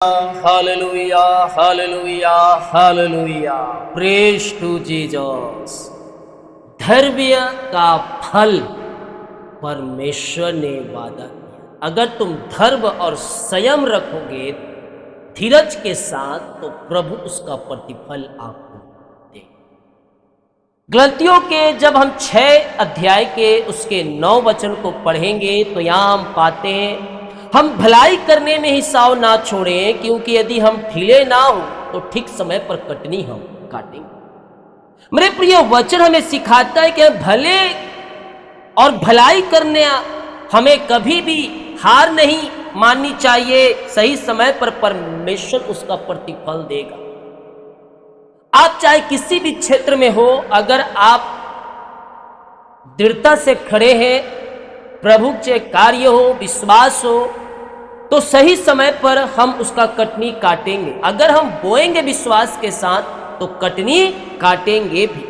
Hallelujah, hallelujah, hallelujah. Praise to Jesus. धैर्य का फल परमेश्वर ने वादा किया। अगर तुम धैर्य और संयम रखोगे धीरज के साथ तो प्रभु उसका प्रतिफल आपको दे। गलतियों के जब हम 6 अध्याय के उसके 9 वचन को पढ़ेंगे तो यहाँ हम पाते हैं हम भलाई करने में ही साव ना छोड़ें, क्योंकि यदि हम ढीले ना हो तो ठीक समय पर कटनी हम काटेंगे। मेरे प्रिय वचन हमें सिखाता है कि हम भले और भलाई करने हमें कभी भी हार नहीं माननी चाहिए। सही समय पर परमेश्वर उसका प्रतिफल देगा। आप चाहे किसी भी क्षेत्र में हो, अगर आप दृढ़ता से खड़े हैं, प्रभु के कार्य हो, विश्वास हो, तो सही समय पर हम उसका कटनी काटेंगे। अगर हम बोएंगे विश्वास के साथ तो कटनी काटेंगे भी।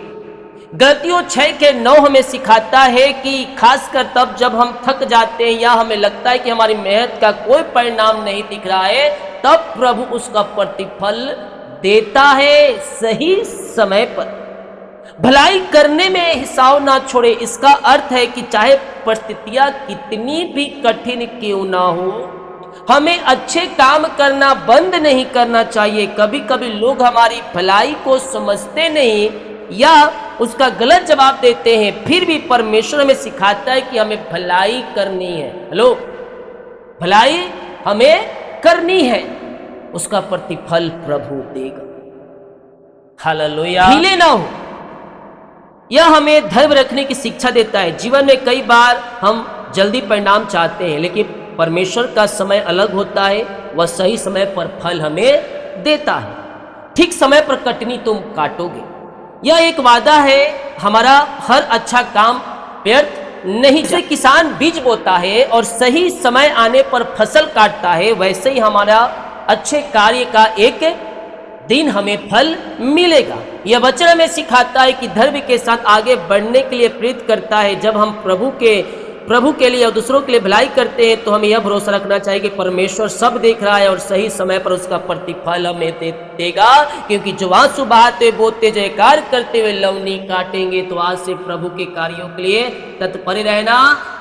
गलतियों 6 के 9 हमें सिखाता है कि खासकर तब जब हम थक जाते हैं या हमें लगता है कि हमारी मेहनत का कोई परिणाम नहीं दिख रहा है, तब प्रभु उसका प्रतिफल देता है सही समय पर। भलाई करने में हिसाब ना छोड़े, इसका अर्थ है कि चाहे परिस्थितियां कितनी भी कठिन क्यों ना हो, हमें अच्छे काम करना बंद नहीं करना चाहिए। कभी कभी लोग हमारी भलाई को समझते नहीं या उसका गलत जवाब देते हैं, फिर भी परमेश्वर हमें सिखाता है कि हमें भलाई करनी है। हेलो, भलाई हमें करनी है, उसका प्रतिफल प्रभु देगा। हालेलुया। ढीले ना हो, यह हमें धैर्य रखने की शिक्षा देता है। जीवन में कई बार हम जल्दी परिणाम चाहते हैं, लेकिन परमेश्वर का समय अलग होता है। वह सही समय पर फल हमें देता है। ठीक समय पर कटनी तुम काटोगे, यह एक वादा है। हमारा हर अच्छा काम व्यर्थ नहीं। जैसे किसान बीज बोता है और सही समय आने पर फसल काटता है, वैसे ही हमारा अच्छे कार्य का एक दिन हमें फल मिलेगा। यह वचन हमें सिखाता है कि धैर्य के साथ आगे बढ़ने के लिए प्रेरित करता है। जब हम प्रभु के लिए और दूसरों के लिए भलाई करते हैं तो हमें यह भरोसा रखना चाहिए कि परमेश्वर सब देख रहा है और सही समय पर उसका प्रतिफल हमें देगा। क्योंकि जो आंसू बहाते बोते जयकार करते हुए लवनी काटेंगे, तो आज से प्रभु के कार्यों के लिए तत्पर रहना,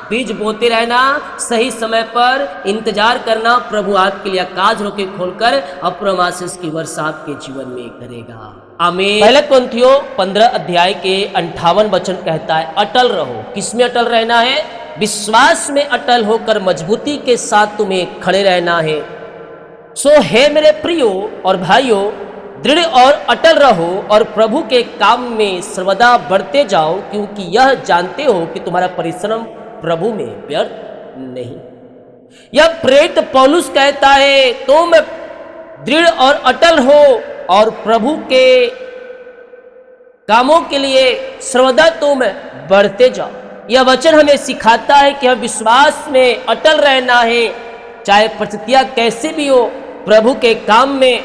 बीज बोते रहना, सही समय पर इंतजार करना। प्रभु आपके लिए आकाश रोके खोलकर अप्रम आशीष की वर्षा आपके जीवन में करेगा। आमीन। पहले कुरिन्थियों 15 अध्याय के 58 वचन कहता है, अटल रहो। किसमें अटल रहना है? विश्वास में अटल होकर मजबूती के साथ तुम्हें खड़े रहना है। सो हे मेरे प्रियो और भाइयों, दृढ़ और अटल रहो और प्रभु के काम में सर्वदा बढ़ते जाओ, क्योंकि यह जानते हो कि तुम्हारा परिश्रम प्रभु में व्यर्थ नहीं। यह प्रेरित पौलुस कहता है, तुम दृढ़ और अटल हो और प्रभु के कामों के लिए सर्वदा तुम बढ़ते जाओ। यह वचन हमें सिखाता है कि हम विश्वास में अटल रहना है, चाहे परिस्थितियां कैसी भी हो। प्रभु के काम में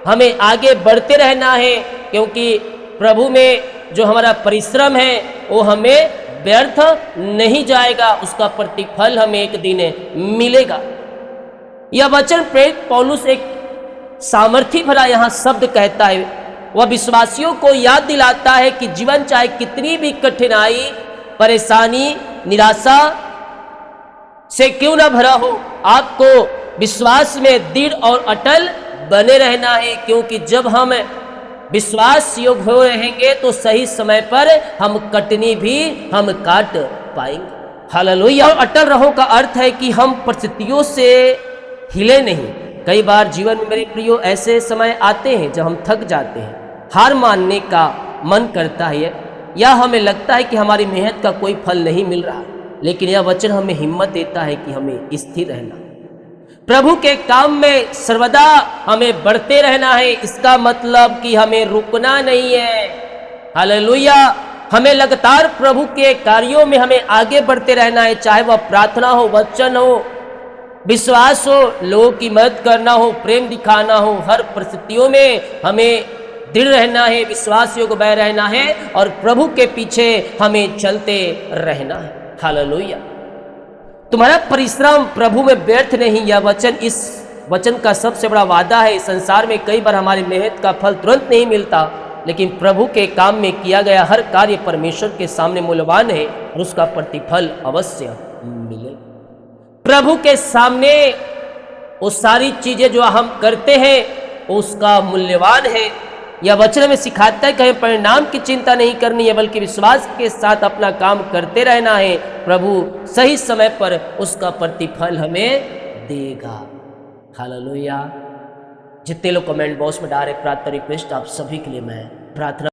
हमें आगे बढ़ते रहना है, क्योंकि प्रभु में जो हमारा परिश्रम है वो हमें व्यर्थ नहीं जाएगा, उसका प्रतिफल हमें एक दिन मिलेगा। यह वचन प्रेरित पौलुस एक सामर्थ्य भरा यहाँ शब्द कहता है। वह विश्वासियों को याद दिलाता है कि जीवन चाहे कितनी भी कठिनाई, परेशानी, निराशा से क्यों ना भरा हो, आपको विश्वास में दृढ़ और अटल बने रहना है। क्योंकि जब हम विश्वास योग्य हो रहेंगे तो सही समय पर हम कटनी भी हम काट पाएंगे। हालेलुया। और अटल रहो का अर्थ है कि हम परिस्थितियों से हिले नहीं। कई बार जीवन में मेरे प्रियो ऐसे समय आते हैं जब हम थक जाते हैं, हार मानने का मन करता है या हमें लगता है कि हमारी मेहनत का कोई फल नहीं मिल रहा, लेकिन यह वचन हमें हिम्मत देता है कि हमें स्थिर रहना, प्रभु के काम में सर्वदा हमें बढ़ते रहना है। इसका मतलब कि हमें रुकना नहीं है। हालेलुया। हमें लगातार प्रभु के कार्यों में हमें आगे बढ़ते रहना है, चाहे वह प्रार्थना हो, वचन हो, विश्वास हो, लोगों की मदद करना हो, प्रेम दिखाना हो। हर परिस्थितियों में हमें दृढ़ रहना है, विश्वास योग्य बह रहना है और प्रभु के पीछे हमें चलते रहना है। हालेलुया। तुम्हारा परिश्रम प्रभु में व्यर्थ नहीं। यह वचन इस वचन का सबसे बड़ा वादा है। संसार में कई बार हमारी मेहनत का फल तुरंत नहीं मिलता, लेकिन प्रभु के काम में किया गया हर कार्य परमेश्वर के सामने मूल्यवान है और उसका प्रतिफल अवश्य मिले। प्रभु के सामने वो सारी चीजें जो हम करते हैं उसका मूल्यवान है। यह वचन में सिखाता है कि हमें परिणाम की चिंता नहीं करनी है, बल्कि विश्वास के साथ अपना काम करते रहना है। प्रभु सही समय पर उसका प्रतिफल हमें देगा। हालेलुया। जितने लोग कमेंट बॉक्स में डाल रहे प्रार्थना रिक्वेस्ट, आप सभी के लिए मैं प्रार्थना